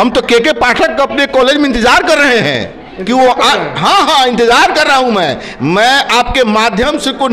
हम तो के पाठक अपने कॉलेज में इंतजार कर रहे हैं कि वो हाँ इंतजार कर रहा हूं। मैं आपके माध्यम से को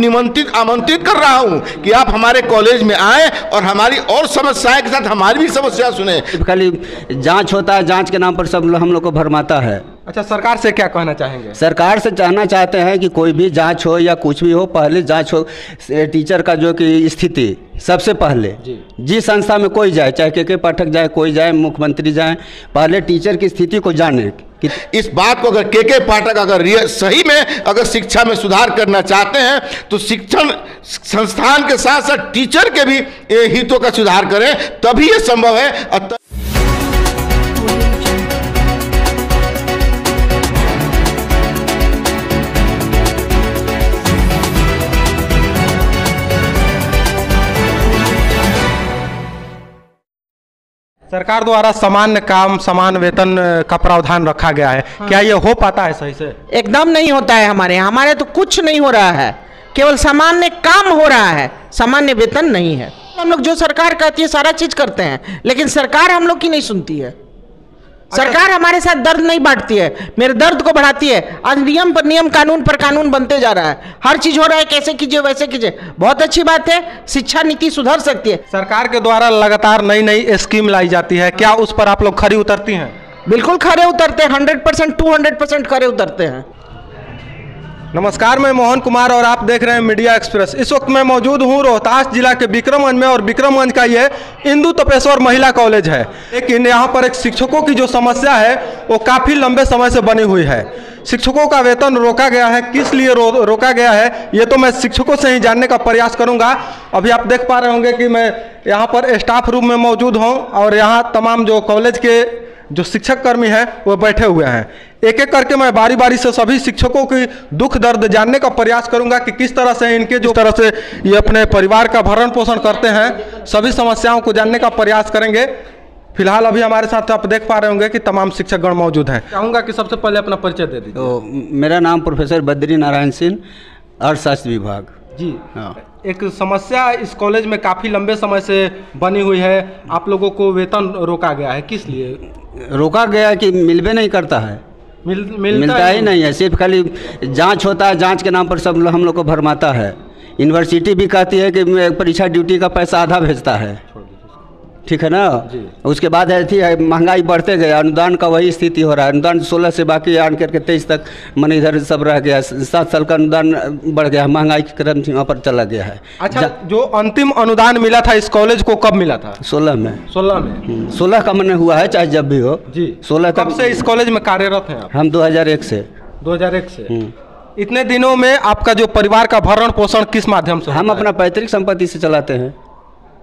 आमंत्रित कर रहा हूं कि आप हमारे कॉलेज में आए और हमारी और समस्याएं के साथ हमारी भी समस्या सुने। खाली जांच होता है, जांच के नाम पर सब हम लोग को भरमाता है। अच्छा, सरकार से क्या कहना चाहेंगे? सरकार से कहना चाहते हैं कि कोई भी जांच हो या कुछ भी हो, पहले जांच हो टीचर का जो कि स्थिति सबसे पहले जिस संस्था में कोई जाए, चाहे के पाठक जाए, कोई जाए, मुख्यमंत्री जाए, पहले टीचर की स्थिति को जाने कि इस बात को अगर के पाठक अगर सही में अगर शिक्षा में सुधार करना चाहते हैं तो शिक्षण संस्थान के साथ साथ टीचर के भी हितों का सुधार करें, तभी ये संभव है। सरकार द्वारा सामान्य काम समान वेतन का प्रावधान रखा गया है। क्या ये हो पाता है सही से? एकदम नहीं होता है। हमारे तो कुछ नहीं हो रहा है, केवल सामान्य काम हो रहा है, सामान्य वेतन नहीं है। हम लोग जो सरकार कहती है सारा चीज करते हैं, लेकिन सरकार हम लोग की नहीं सुनती है। सरकार हमारे साथ दर्द नहीं बांटती है, मेरे दर्द को बढ़ाती है। आज नियम पर नियम, कानून पर कानून बनते जा रहा है, हर चीज हो रहा है, कैसे कीजिए वैसे कीजिए। बहुत अच्छी बात है, शिक्षा नीति सुधर सकती है। सरकार के द्वारा लगातार नई नई स्कीम लाई जाती है, क्या उस पर आप लोग खरी उतरती हैं? बिल्कुल खरे उतरते हैं, 100% 200% खरे उतरते हैं। नमस्कार, मैं मोहन कुमार और आप देख रहे हैं मीडिया एक्सप्रेस। इस वक्त मैं मौजूद हूं रोहतास जिला के विक्रमगंज में, और विक्रमगंज का ये इंदु तपेश्वर महिला कॉलेज है। लेकिन यहाँ पर एक शिक्षकों की जो समस्या है वो काफ़ी लंबे समय से बनी हुई है। शिक्षकों का वेतन रोका गया है, किस लिए रोका गया है ये तो मैं शिक्षकों से ही जानने का प्रयास करूँगा। अभी आप देख पा रहे होंगे कि मैं यहाँ पर स्टाफ रूम में मौजूद हूँ और यहाँ तमाम जो कॉलेज के जो शिक्षक कर्मी हैं वो बैठे हुए हैं। एक एक करके मैं बारी बारी से सभी शिक्षकों की दुख दर्द जानने का प्रयास करूंगा कि किस तरह से इनके जो तरह से ये अपने परिवार का भरण पोषण करते हैं, सभी समस्याओं को जानने का प्रयास करेंगे। फिलहाल अभी हमारे साथ आप देख पा रहे होंगे कि तमाम शिक्षकगण मौजूद हैं। चाहूँगा कि सबसे पहले अपना परिचय दे दीजिए। तो मेरा नाम प्रोफेसर बद्री नारायण सिंह, अर्थशास्त्र विभाग। जी हाँ, एक समस्या इस कॉलेज में काफ़ी लंबे समय से बनी हुई है, आप लोगों को वेतन रोका गया है, किस लिए रोका गया है? कि मिलबे नहीं करता है, मिलता ही नहीं है। सिर्फ खाली जांच होता है, जांच के नाम पर सब हम लोग को भरमाता है। यूनिवर्सिटी भी कहती है कि परीक्षा ड्यूटी का पैसा आधा भेजता है, ठीक है ना। उसके बाद ऐसी महंगाई बढ़ते गए, अनुदान का वही स्थिति हो रहा है। अनुदान 16 से बाकी आन करके 23 तक मन इधर सब रह गया। 7 साल का अनुदान बढ़ गया, महंगाई के क्रम वहाँ पर चला गया है। अच्छा, जो अंतिम अनुदान मिला था इस कॉलेज को कब मिला था? 16 में। 16 का मन हुआ है, चाहे जब भी हो जी। 16 कब से इस कॉलेज में कार्यरत हैं आप? हम 2001 से। 2001 से। इतने दिनों में आपका जो परिवार का भरण पोषण किस माध्यम से? हम अपना पैतृक संपत्ति से चलाते हैं।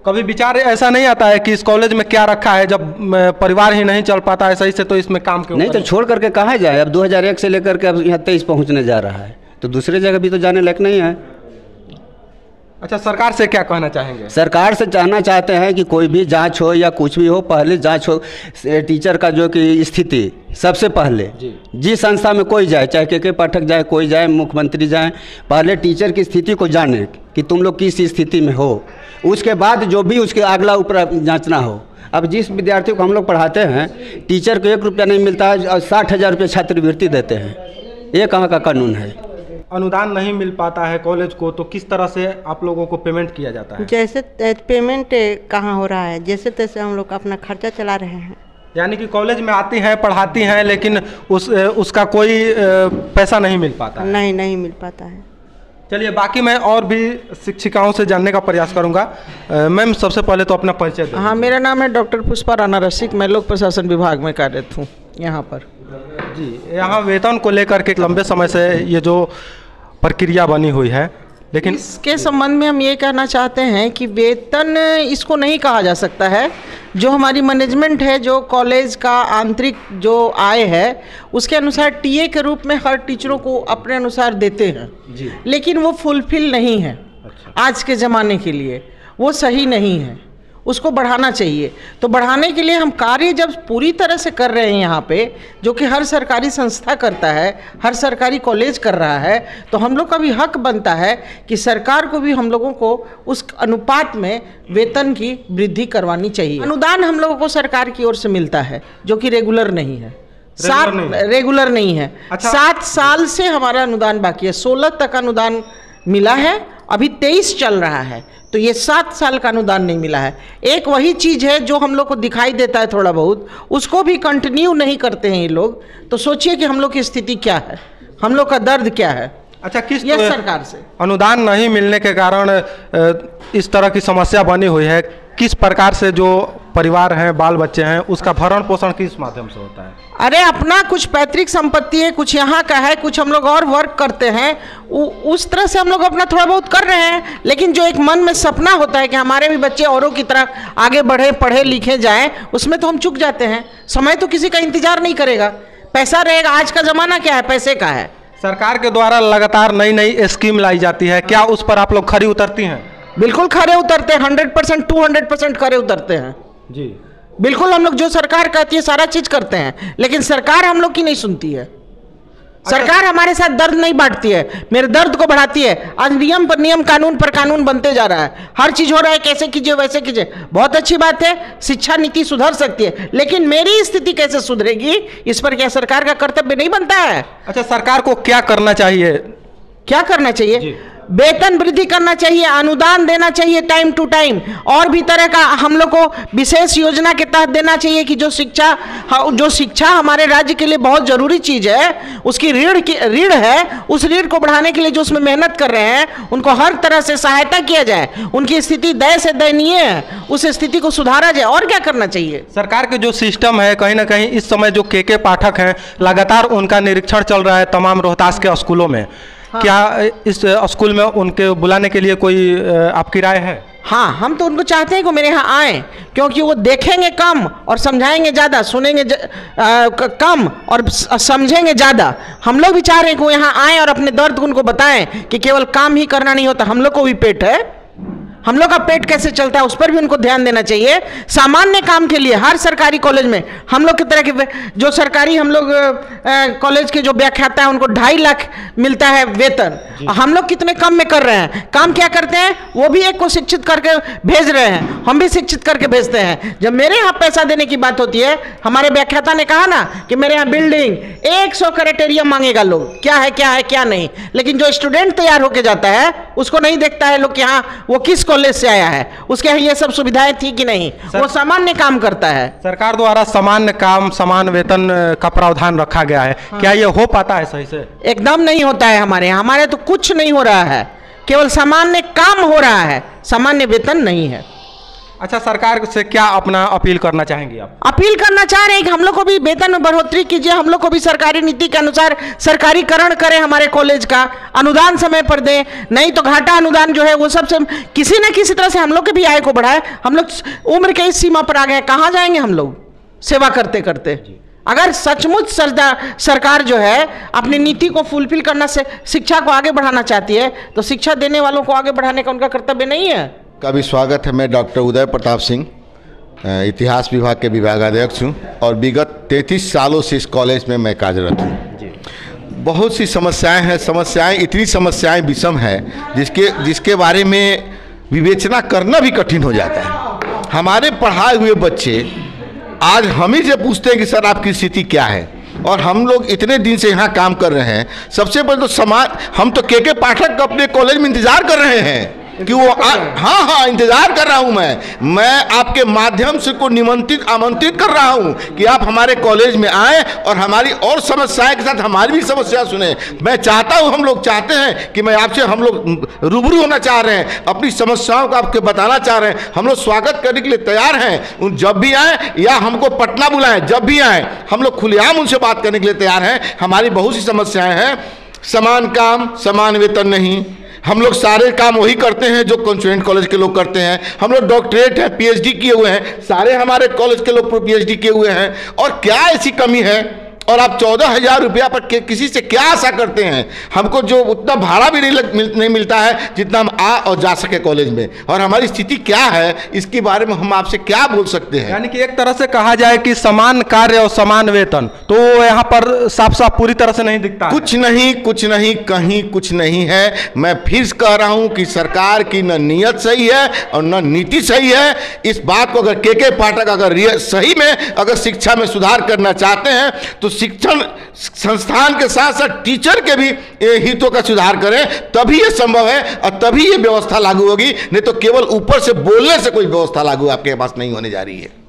कभी विचार ऐसा नहीं आता है कि इस कॉलेज में क्या रखा है, जब परिवार ही नहीं चल पाता है सही से तो इसमें काम क्यों नहीं? तो छोड़ करके कहाँ जाए? अब 2001 से लेकर के अब यहाँ 23 पहुँचने जा रहा है, तो दूसरे जगह भी तो जाने लायक नहीं है। अच्छा, सरकार से क्या कहना चाहेंगे? सरकार से कहना चाहते हैं कि कोई भी जांच हो या कुछ भी हो, पहले जांच हो टीचर का जो कि स्थिति सबसे पहले जिस संस्था में कोई जाए, चाहे के पाठक जाए, कोई जाए, मुख्यमंत्री जाए, पहले टीचर की स्थिति को जाने कि तुम लोग किस स्थिति में हो। उसके बाद जो भी उसके अगला ऊपर जांचना हो। अब जिस विद्यार्थियों को हम लोग पढ़ाते हैं, टीचर को 1 रुपया नहीं मिलता है और 60,000 रुपये छात्रवृत्ति देते हैं। ये कहाँ का कानून है? अनुदान नहीं मिल पाता है कॉलेज को, तो किस तरह से आप लोगों को पेमेंट किया जाता है? जैसे पेमेंट कहाँ हो रहा है, जैसे तैसे हम लोग अपना खर्चा चला रहे हैं। यानी कि कॉलेज में आती हैं, पढ़ाती हैं, लेकिन उसका कोई पैसा नहीं मिल पाता है? नहीं मिल पाता है। चलिए, बाकी मैं और भी शिक्षिकाओं से जानने का प्रयास करूंगा। मैम, सबसे पहले तो अपना परिचय दें। हाँ, मेरा नाम है डॉक्टर पुष्पा राणा रसिक, मैं लोक प्रशासन विभाग में कार्यरत हूँ यहाँ पर। जी, यहाँ वेतन को लेकर के लंबे समय से ये जो प्रक्रिया बनी हुई है, लेकिन इसके संबंध में हम ये कहना चाहते हैं कि वेतन इसको नहीं कहा जा सकता है। जो हमारी मैनेजमेंट है, जो कॉलेज का आंतरिक जो आय है, उसके अनुसार टीए के रूप में हर टीचरों को अपने अनुसार देते हैं जी। लेकिन वो फुलफिल नहीं है। अच्छा। आज के ज़माने के लिए वो सही नहीं है। उसको बढ़ाना चाहिए। तो बढ़ाने के लिए हम कार्य जब पूरी तरह से कर रहे हैं यहाँ पे, जो कि हर सरकारी संस्था करता है, हर सरकारी कॉलेज कर रहा है, तो हम लोग का भी हक बनता है कि सरकार को भी हम लोगों को उस अनुपात में वेतन की वृद्धि करवानी चाहिए। अनुदान हम लोगों को सरकार की ओर से मिलता है जो कि रेगुलर नहीं है, रेगुलर नहीं है। अच्छा। 7 साल से हमारा अनुदान बाकी है, 16 तक अनुदान मिला है, अभी 23 चल रहा है, तो ये 7 साल का अनुदान नहीं मिला है। एक वही चीज़ है जो हम लोग को दिखाई देता है थोड़ा बहुत, उसको भी कंटिन्यू नहीं करते हैं ये लोग। तो सोचिए कि हम लोग की स्थिति क्या है, हम लोग का दर्द क्या है। अच्छा, किस ये सरकार से अनुदान नहीं मिलने के कारण इस तरह की समस्या बनी हुई है, किस प्रकार से जो परिवार हैं, बाल बच्चे हैं, उसका भरण पोषण किस माध्यम से होता है? अरे अपना कुछ पैतृक संपत्ति है, कुछ यहाँ का है, कुछ हम लोग और वर्क करते हैं, उस तरह से हम लोग अपना थोड़ा बहुत कर रहे हैं। लेकिन जो एक मन में सपना होता है कि हमारे भी बच्चे औरों की तरह आगे बढ़े, पढ़े लिखे जाएं, उसमें तो हम चूक जाते हैं। समय तो किसी का इंतजार नहीं करेगा, पैसा रहेगा। आज का ज़माना क्या है, पैसे का है। सरकार के द्वारा लगातार नई नई स्कीम लाई जाती है, क्या उस पर आप लोग खरी उतरती हैं? बिल्कुल खरे उतरते हैं, 100% 200% खरे उतरते हैं जी। बिल्कुल। हम लोग जो सरकार कहती है सारा चीज करते हैं, लेकिन सरकार हम लोग की नहीं सुनती है। सरकार हमारे साथ दर्द नहीं बांटती है, मेरे दर्द को बढ़ाती है। आज नियम पर नियम, कानून पर कानून बनते जा रहा है, हर चीज हो रहा है, कैसे कीजिए वैसे कीजिए। बहुत अच्छी बात है, शिक्षा नीति सुधर सकती है, लेकिन मेरी स्थिति कैसे सुधरेगी, इस पर क्या सरकार का कर्तव्य नहीं बनता है? अच्छा, सरकार को क्या करना चाहिए? क्या करना चाहिए? वेतन वृद्धि करना चाहिए, अनुदान देना चाहिए टाइम टू टाइम, और भी तरह का हम लोग को विशेष योजना के तहत देना चाहिए कि जो शिक्षा हमारे राज्य के लिए बहुत जरूरी चीज है, उसकी ऋण है, उस ऋण को बढ़ाने के लिए जो उसमें मेहनत कर रहे हैं उनको हर तरह से सहायता किया जाए। उनकी स्थिति दय से दयनीय है, उस स्थिति को सुधारा जाए। और क्या करना चाहिए? सरकार के जो सिस्टम है, कहीं ना कहीं इस समय जो के पाठक हैं, लगातार उनका निरीक्षण चल रहा है तमाम रोहतास के स्कूलों में। हाँ। क्या इस स्कूल में उनके बुलाने के लिए कोई आपकी राय है? हाँ, हम तो उनको चाहते हैं कि मेरे यहाँ आए, क्योंकि वो देखेंगे कम और समझाएंगे ज़्यादा, सुनेंगे कम और समझेंगे ज़्यादा। हम लोग भी चाह रहे हैं कि वो यहाँ आए और अपने दर्द को उनको बताएं कि केवल काम ही करना नहीं होता, हम लोग को भी पेट है, हम लोग का पेट कैसे चलता है उस पर भी उनको ध्यान देना चाहिए। सामान्य काम के लिए हर सरकारी कॉलेज में हम लोग की तरह के जो सरकारी हम लोग कॉलेज के जो व्याख्याता है उनको 2.5 लाख मिलता है वेतन। हम लोग कितने कम में कर रहे हैं, काम क्या करते हैं? वो भी एक को शिक्षित करके भेज रहे हैं, हम भी शिक्षित करके भेजते हैं। जब मेरे यहाँ पैसा देने की बात होती है, हमारे व्याख्याता ने कहा ना कि मेरे यहाँ बिल्डिंग 100 क्राइटेरिया मांगेगा लोग, क्या है क्या है क्या नहीं, लेकिन जो स्टूडेंट तैयार होके जाता है उसको नहीं देखता है लोग कि हाँ वो किस कॉलेज से आया है, उसके यहाँ ये सब सुविधाएं थी कि नहीं। वो सामान्य काम करता है। सरकार द्वारा सामान्य काम समान वेतन का प्रावधान रखा गया है। हाँ। क्या ये हो पाता है सही से? एकदम नहीं होता है हमारे तो कुछ नहीं हो रहा है, केवल सामान्य काम हो रहा है, सामान्य वेतन नहीं है। अच्छा, सरकार से क्या अपना अपील करना चाहेंगे आप? अपील करना चाह रहे हैं कि हम लोग को भी वेतन में बढ़ोतरी कीजिए, हम लोग को भी सरकारी नीति के अनुसार सरकारीकरण करें, हमारे कॉलेज का अनुदान समय पर दें, नहीं तो घाटा अनुदान जो है वो सबसे किसी न किसी तरह से हम लोग के भी आय को बढ़ाए। हम लोग उम्र के इस सीमा पर आ गए, कहाँ जाएंगे हम लोग सेवा करते करते? अगर सचमुच सरकार जो है अपनी नीति को फुलफिल करना से शिक्षा को आगे बढ़ाना चाहती है, तो शिक्षा देने वालों को आगे बढ़ाने का उनका कर्तव्य नहीं है? का भी स्वागत है। मैं डॉक्टर उदय प्रताप सिंह, इतिहास विभाग के विभागाध्यक्ष हूँ और विगत 33 सालों से इस कॉलेज में मैं कार्यरत हूँ। बहुत सी समस्याएं हैं, समस्याएं इतनी समस्याएं विषम हैं जिसके बारे में विवेचना करना भी कठिन हो जाता है। हमारे पढ़ाए हुए बच्चे आज हम ही से पूछते हैं कि सर आपकी स्थिति क्या है, और हम लोग इतने दिन से यहाँ काम कर रहे हैं। सबसे पहले तो हम तो के पाठक अपने कॉलेज में इंतजार कर रहे हैं कि वो हाँ इंतजार कर रहा हूँ। मैं आपके माध्यम से को आमंत्रित कर रहा हूँ कि आप हमारे कॉलेज में आए और हमारी और समस्याएं के साथ हमारी भी समस्या सुने। मैं चाहता हूँ, हम लोग चाहते हैं कि मैं आपसे हम लोग रूबरू होना चाह रहे हैं, अपनी समस्याओं को आपके बताना चाह रहे हैं। हम लोग स्वागत करने के लिए तैयार हैं, जब भी आए या हमको पटना बुलाएं, जब भी आए हम लोग खुलेआम उनसे बात करने के लिए तैयार हैं। हमारी बहुत सी समस्याएं हैं, समान काम समान वेतन नहीं। हम लोग सारे काम वही करते हैं जो कॉन्वेंट कॉलेज के लोग करते हैं। हम लोग डॉक्टरेट है, पीएचडी किए हुए हैं, सारे हमारे कॉलेज के लोग पीएचडी किए हुए हैं। और क्या ऐसी कमी है और आप 14,000 रुपया पर किसी से क्या आशा करते हैं? हमको जो उतना भाड़ा भी नहीं मिलता है जितना हम आ और जा सके कॉलेज में, और हमारी स्थिति क्या है इसके बारे में हम आपसे क्या बोल सकते हैं? यानी कि एक तरह से कहा जाए कि समान कार्य और समान वेतन, तो यहाँ पर साफ साफ पूरी तरह से नहीं दिखता। कुछ नहीं, कहीं कुछ नहीं है। मैं फिर कह रहा हूं कि सरकार की न नीयत सही है और न नीति सही है। इस बात को अगर के पाठक अगर सही में अगर शिक्षा में सुधार करना चाहते हैं तो शिक्षण संस्थान के साथ साथ टीचर के भी हितों का सुधार करें, तभी ये संभव है और तभी ये व्यवस्था लागू होगी। नहीं तो केवल ऊपर से बोलने से कोई व्यवस्था लागू आपके पास नहीं होने जा रही है।